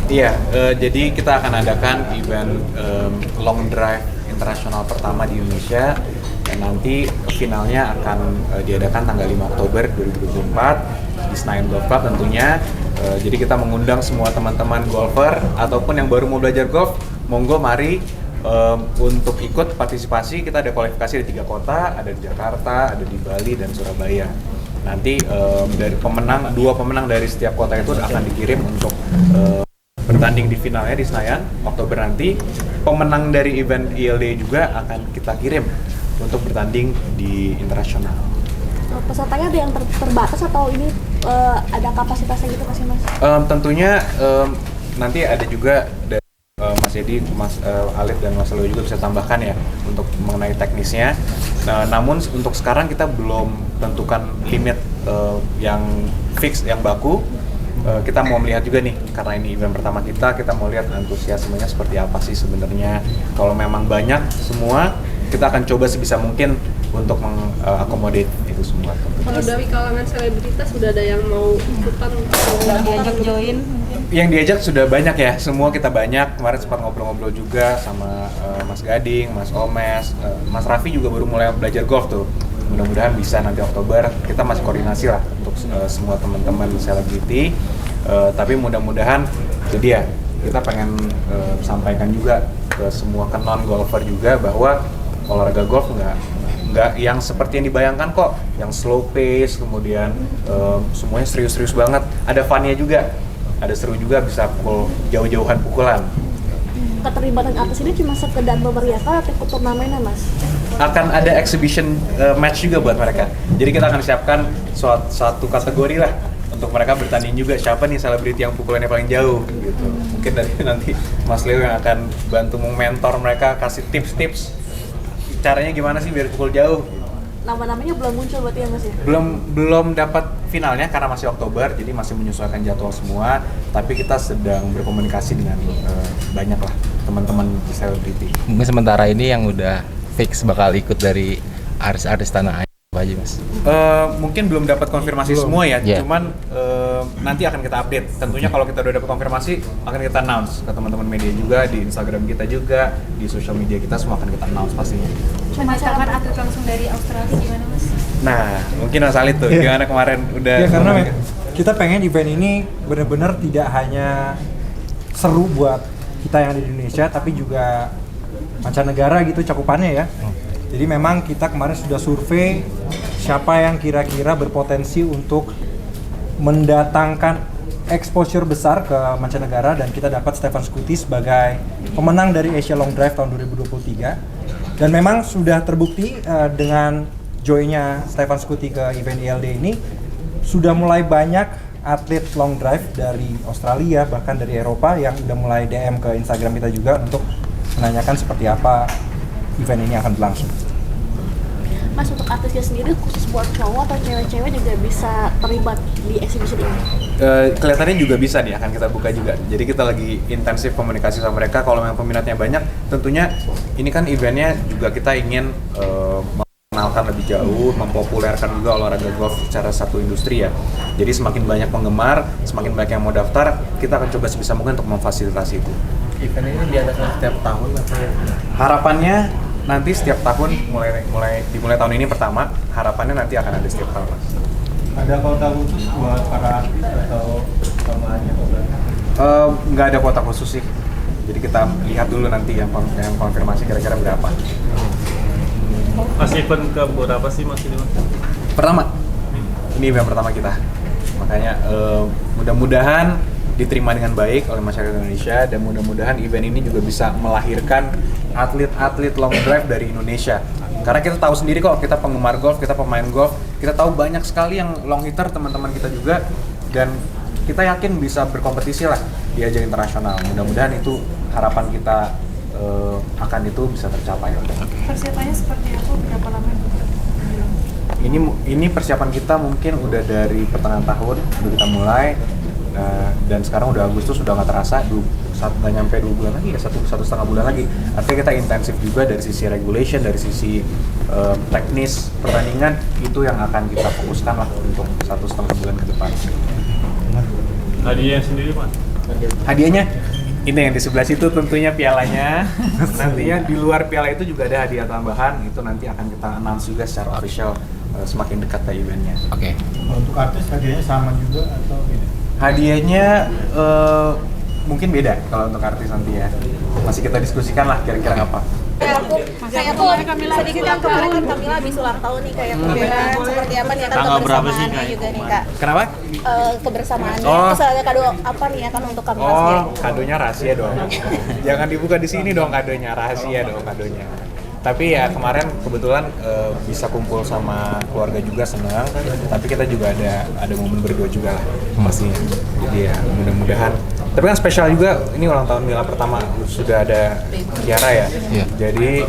Iya, jadi kita akan adakan event long drive internasional pertama di Indonesia dan nanti finalnya akan diadakan tanggal 5 Oktober 2024 di Senayan Golf Club tentunya. Jadi kita mengundang semua teman-teman golfer ataupun yang baru mau belajar golf, monggo mari untuk ikut partisipasi. Kita ada kualifikasi di 3 kota, ada di Jakarta, ada di Bali dan Surabaya. Nanti dari dua pemenang dari setiap kota itu akan dikirim untuk bertanding di finalnya di Senayan Oktober nanti. Pemenang dari event ILD juga akan kita kirim untuk bertanding di internasional. Pesertanya ada yang terbatas atau ini ada kapasitasnya gitu Mas Mas? Tentunya nanti ada juga dari Mas Edi, Mas Alif dan Mas Leo juga bisa tambahkan ya untuk mengenai teknisnya. Namun untuk sekarang kita belum tentukan limit yang fix, yang baku. Kita mau melihat juga nih, karena ini event pertama kita mau lihat antusiasmenya seperti apa sih sebenarnya. Kalau memang banyak semua, kita akan coba sebisa mungkin untuk mengakomodir itu semua. Kalau dari kalangan selebritas sudah ada yang mau ikutan atau diajak join? Yang diajak sudah banyak ya, semua kita banyak. Kemarin sempat ngobrol-ngobrol juga sama Mas Gading, Mas Omes, Mas Raffi juga baru mulai belajar golf tuh. Mudah-mudahan bisa nanti Oktober, kita masih koordinasi lah untuk semua teman-teman selebriti. Tapi mudah-mudahan jadi ya kita pengen sampaikan juga ke semua non golfer juga bahwa olahraga golf nggak yang seperti yang dibayangkan kok, yang slow pace kemudian semuanya serius-serius banget. Ada funnya juga, ada seru juga, bisa pukul jauh-jauhan pukulan. Keterlibatan artis ini cuma sekedar memeriahkan atau ikut turnamennya Mas? Akan ada exhibition match juga buat mereka. Jadi kita akan siapkan suatu kategori lah untuk mereka bertanding juga, siapa nih selebriti yang pukulannya paling jauh gitu. Mungkin dari nanti Mas Leo yang akan bantu mentor mereka, kasih tips-tips caranya gimana sih biar pukul jauh. Nama-namanya belum muncul berarti ya Mas ya? Belum dapat finalnya karena masih Oktober, jadi masih menyesuaikan jadwal semua. Tapi kita sedang berkomunikasi dengan banyak lah teman-teman selebriti. Mungkin sementara ini yang udah fix bakal ikut dari artis-artis tanah air apa aja Mas? Mungkin belum dapat konfirmasi semua ya, Yeah. Cuman nanti akan kita update. Tentunya kalau kita udah dapat konfirmasi akan kita announce ke teman-teman media juga, di Instagram kita juga, di sosial media kita semua akan kita announce pastinya. Mendatangkan atlet langsung dari Australia gimana Mas? Nah, mungkin Mas Alid tuh, gimana kemarin udah? Ya karena kita pengen event ini benar-benar tidak hanya seru buat kita yang ada di Indonesia, tapi juga mancanegara gitu cakupannya ya. Jadi memang kita kemarin sudah survei siapa yang kira-kira berpotensi untuk mendatangkan exposure besar ke mancanegara, dan kita dapat Stefan Scuti sebagai pemenang dari Asia Long Drive tahun 2023. Dan memang sudah terbukti dengan joinnya Stefan Scuti ke event ILD ini, sudah mulai banyak atlet long drive dari Australia bahkan dari Eropa yang udah mulai DM ke Instagram kita juga untuk menanyakan seperti apa event ini akan berlangsung. Mas, untuk artisnya sendiri khusus buat cowok atau cewek-cewek juga bisa terlibat di exhibition ini? Kelihatannya juga bisa nih, akan kita buka juga. Jadi kita lagi intensif komunikasi sama mereka. Kalau memang peminatnya banyak, tentunya ini kan eventnya juga kita ingin mengenalkan lebih jauh, mempopulerkan juga olahraga golf secara satu industri ya. Jadi semakin banyak penggemar, semakin banyak yang mau daftar, kita akan coba sebisa mungkin untuk memfasilitasi itu. Event ini diadakan setiap tahun atau? Harapannya nanti setiap tahun, dimulai tahun ini pertama, harapannya nanti akan ada setiap tahun. Ada kota khusus buat para artis atau tambahannya? Nggak ada kota khusus sih. Jadi kita lihat dulu nanti yang konfirmasi kira-kira berapa. Mas event ke berapa sih Mas ini Mas? Pertama, ini event pertama kita. Makanya mudah-mudahan diterima dengan baik oleh masyarakat Indonesia, dan mudah-mudahan event ini juga bisa melahirkan atlet-atlet long drive dari Indonesia. Karena kita tahu sendiri kok, kita penggemar golf, kita pemain golf, kita tahu banyak sekali yang long hitter teman-teman kita juga, dan kita yakin bisa berkompetisi lah di ajang internasional. Mudah-mudahan itu harapan kita akan itu bisa tercapai. Persiapannya seperti apa? Berapa lama? Ini persiapan kita mungkin udah dari pertengahan tahun udah kita mulai. Dan sekarang udah Agustus, sudah nggak terasa, nggak nyampe 2 bulan lagi ya, satu setengah bulan lagi. Artinya kita intensif juga dari sisi regulation, dari sisi teknis pertandingan, itu yang akan kita fokuskan lah untuk 1,5 bulan ke depan. Hadiahnya sendiri Mas? Hadiahnya ini yang di sebelah situ tentunya pialanya. Nantinya di luar piala itu juga ada hadiah tambahan, itu nanti akan kita announce juga secara official semakin dekat ke eventnya. Oke. Untuk artis hadiahnya sama juga atau beda? Hadiahnya mungkin beda kalau untuk artis nanti ya. Masih kita diskusikan lah kira-kira apa. Kayak aku sedikit yang kemarin kan Kamila habis ulang tahun nih, kayak pameran seperti apa nih kan Tanggal berapa sih, kebersamaannya Kak? juga nih Kak. Kenapa? Kebersamaannya. Oh. Terus ada kado apa nih ya kan untuk Kamila Oh, sendiri? kadonya rahasia dong. Jangan dibuka di sini dong kadonya, rahasia dong kadonya. Tapi ya kemarin kebetulan bisa kumpul sama keluarga juga, senang. Tapi kita juga ada momen berdua juga lah pastinya. Jadi ya mudah-mudahan. Tapi kan spesial juga, ini ulang tahun Mila pertama, sudah ada Kiara ya. Iya. Jadi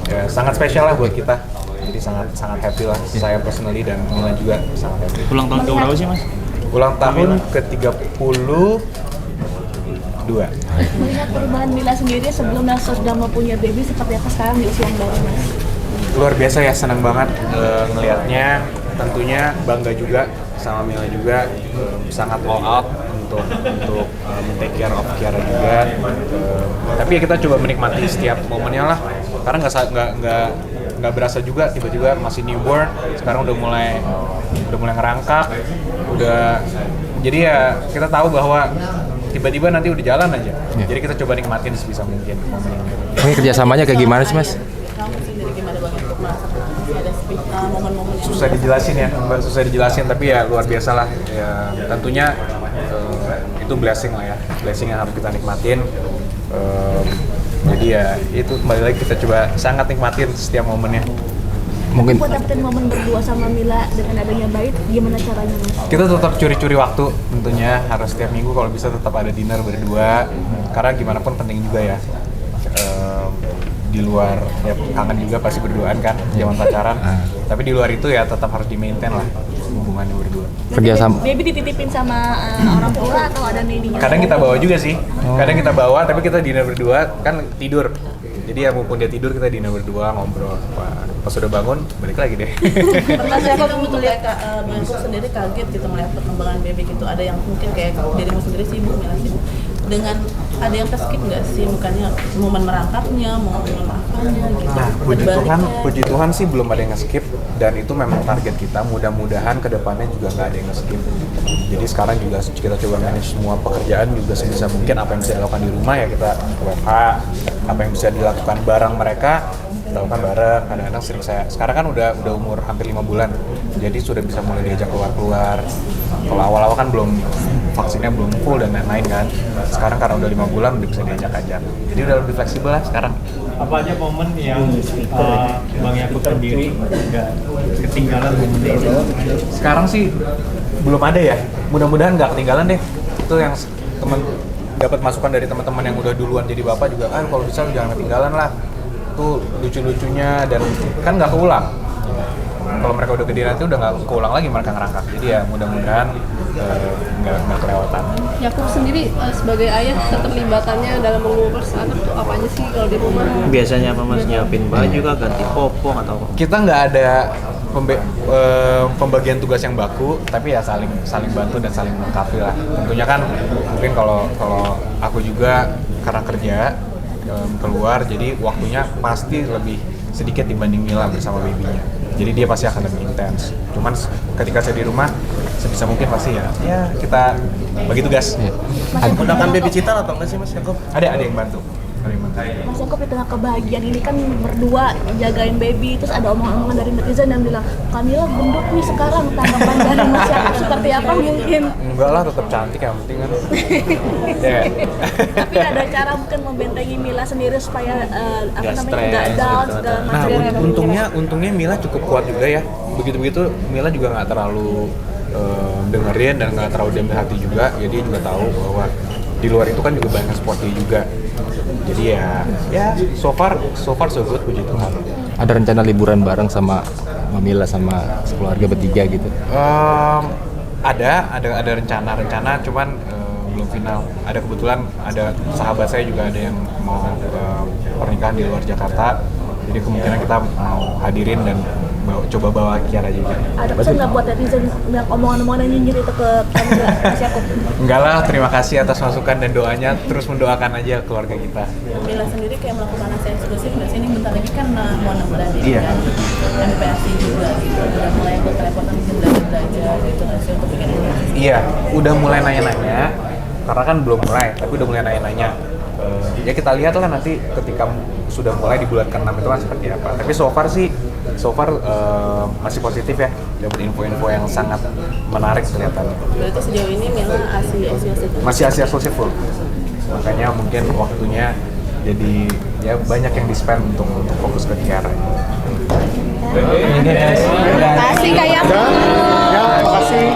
ya, sangat spesial lah buat kita. Jadi sangat happy lah, saya personally dan Mila juga sangat happy. Ulang tahun ke berapa sih, Mas? Ulang tahun ke-32. Melihat perubahan Mila sendiri sebelum dan sudah mempunyai baby seperti apa sekarang di usia yang baru Mas? Luar biasa ya, senang banget ngelihatnya. Tentunya bangga juga sama Mila juga, sangat all out untuk take care of Kiara juga. Tapi ya kita coba menikmati setiap momennya lah, karena nggak berasa juga tiba-tiba masih newborn, sekarang udah mulai ngerangkak, jadi ya kita tahu bahwa tiba-tiba nanti udah jalan aja. Yeah. Jadi kita coba nikmatin sebisa mungkin momen ini. Ini kerjasamanya kayak gimana sih Mas? Kamu sendiri gimana Bang untuk merasakan ada momen-momen yang Susah dijelasin ya, Mbak, susah dijelasin, tapi ya luar biasa lah. Ya, tentunya itu blessing lah ya, blessing yang harus kita nikmatin. Jadi ya itu kembali lagi kita coba sangat nikmatin setiap momennya. Mungkin buat dapetin momen berdua sama Mila dengan adanya bayi, gimana caranya Mas? Kita tetap curi-curi waktu, tentunya harus setiap minggu kalau bisa tetap ada dinner berdua, karena gimana pun penting juga ya. Di luar ya kangen juga pasti berduaan kan zaman pacaran, tapi di luar itu ya tetap harus di maintain lah hubungannya berdua. kerjasama. Baby dititipin sama orang tua atau ada nininya? Kadang kita bawa juga sih, kadang kita bawa tapi kita dinner berdua kan tidur. Jadi ya maupun dia tidur kita dinner berdua ngobrol. Pas sudah bangun balik lagi deh. Pernah sih aku melihat Bang sendiri kaget gitu melihat perkembangan baby gitu. Ada yang mungkin kayak dirimu sendiri sibuk, Mila sibuk. Dengan ada yang terskip nggak sih, bukannya momen merangkapnya, momen apanya gitu. Nah, puji Tuhan sih belum ada yang nge-skip, dan itu memang target kita. Mudah-mudahan kedepannya juga nggak ada yang nge-skip. Jadi sekarang juga kita coba manage semua pekerjaan juga sebisa mungkin. Apa yang bisa dilakukan di rumah ya kita WFH, apa yang bisa dilakukan bareng mereka lakukan bareng. Kadang-kadang sering sekarang kan udah umur hampir 5 bulan, jadi sudah bisa mulai diajak keluar. Kalau awal-awal kan belum, vaksinnya belum full dan lain-lain kan. Sekarang karena udah 5 bulan udah bisa diajak-ajak, jadi udah lebih fleksibel lah sekarang. Apa aja momen yang Bang Yakub sendiri nggak ketinggalan momen itu? Sekarang sih belum ada ya, mudah-mudahan nggak ketinggalan deh. Itu yang teman dapat masukan dari teman-teman yang udah duluan jadi bapak juga, kalau bisa jangan ketinggalan lah. Itu lucu-lucunya dan kan nggak keulang. Kalau mereka udah gede nanti udah nggak keulang lagi mereka ngerangkak. Jadi ya mudah-mudahan nggak kelewatan. Yakub sendiri sebagai ayah keterlibatannya dalam mengurus anak tuh apa aja sih kalau di rumah? Biasanya apa Mas, nyiapin baju kah, ganti popong atau apa? Kita nggak ada pembagian tugas yang baku, tapi ya saling bantu dan saling melengkapi lah. Tentunya kan mungkin kalau aku juga karena kerja keluar, jadi waktunya pasti lebih sedikit dibanding Mila bersama babynya. Jadi dia pasti akan lebih intens. Cuman ketika saya di rumah, sebisa mungkin pasti ya kita bagi tugas. Menggunakan babysitter atau enggak sih Mas Yakub? Ada yang bantu. Mas Yakub di tengah kebahagiaan ini kan berdua jagain baby, terus ada omongan-omongan dari netizen yang bilang Kamila gendut nih sekarang, tanggapan dari Mas Yakub seperti apa mungkin? Enggak lah, tetap cantik yang penting kan. Tapi ada cara mungkin membentengi Mila sendiri supaya nggak down segala Nah, macam. untungnya Mila cukup kuat juga ya. Begitu Mila juga nggak terlalu dengerin dan nggak terlalu diambil hati juga. Jadi dia juga tahu bahwa di luar itu kan juga banyak support dia juga. Jadi ya so far so good, puji Tuhan. Ada rencana liburan bareng sama Mila sama keluarga bertiga gitu? Ada rencana, cuman belum final. Ada kebetulan ada sahabat saya juga ada yang mau pernikahan di luar Jakarta. Jadi kemungkinan kita mau hadirin dan coba bawa Kiara juga. Ada pesan nggak buat netizen yang omongan-omongan yang nyinyir itu ke Kamila, Mas Yakub? Enggak lah, terima kasih atas masukan dan doanya. Terus mendoakan aja keluarga kita. Mila sendiri kayak melakukan ASI eksklusif nggak sih? Ini bentar lagi kan mau 6 bulan ya Iya. kan? MPASI juga gitu, udah mulai ikut-ikutan mungkin belajar gitu nggak sih untuk bikin ini? Iya, udah mulai nanya-nanya. Karena kan belum mulai, tapi udah mulai nanya-nanya. Ya kita lihat lah nanti ketika sudah mulai di bulan ke-6 itu kan seperti apa. Tapi so far masih positif ya. Dapat info-info yang sangat menarik kelihatannya. Berarti sejauh ini Mila ASI eksklusif? Masih Asia eksklusif full. Makanya mungkin waktunya jadi ya banyak yang di-spend untuk fokus ke Kiara. Terima kasih. Kasih kayak Ya, terima kasih.